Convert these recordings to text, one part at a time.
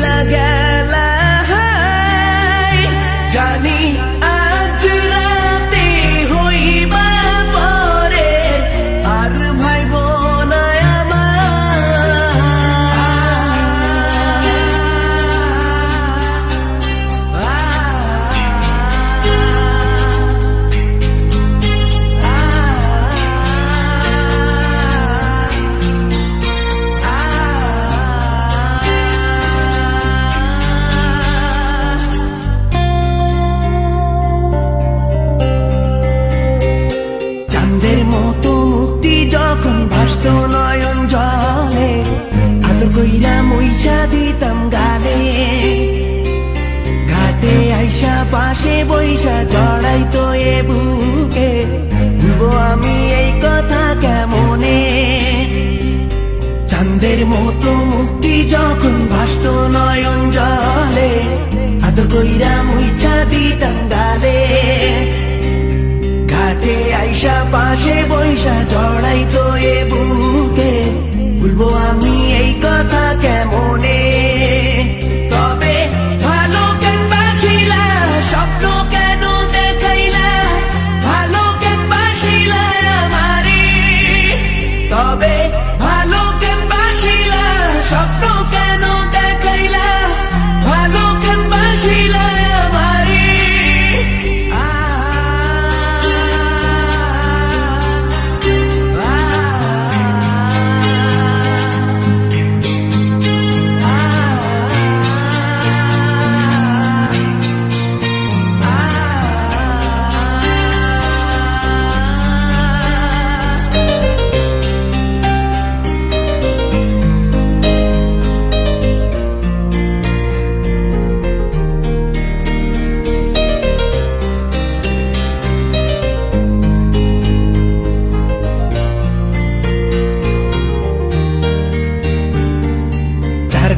চইলা গেলা জানি আজ রাতে হইবা পরে আর ভাইব না চাঁদের মতো মুক্তি যখন ভাসত নয়ন জলে আদর কইরা মইসা দিতাম গালে ঘাটে আইসা পাশে বইসা জড়াইতো এ বুকে ভুলবো আমি এই কথা কেমনে চাঁদের মতো মুক্তি যখন ভাসত নয়ন জলে আদর কইরা মইসা দিতাম গালে ঘাটে আইসা পাশে বইসা জড়াইতো এ বুকে ভুলবো আমি এই কথা কেমনে তবে ভালো কেন বাসিলা স্বপ্ন কেন দেখাইলা ভালো কেন বাসিলা আমারে তবে ভালো কেন বাসিলা স্বপ্ন কেন দেখাইলা ভালো কেন বাসিলা আমারে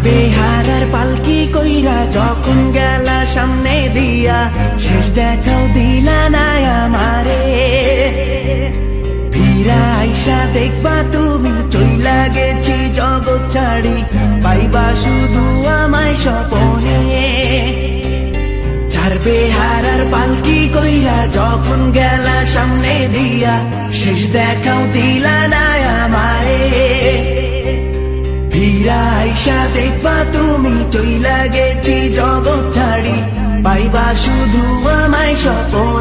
বেহারার পালকি কইরা যখন গেলা সামনে দিয়া শেষ দেখাও দিলা না আমারে ফিরা আইসা দেখবা তুমি চইলা গেছি জগৎ ছাড়ি পাইবা শুধু আমায় স্বপনে চার বেহারার পালকি কইরা যখন গেলা সামনে দিয়া শেষ দেখাও দিলা না আমারে ফিরা আইসা দেখবা তুমি চইলা গেছি জগৎ ছাড়ি পাইবা শুধু আমায় স্বপনে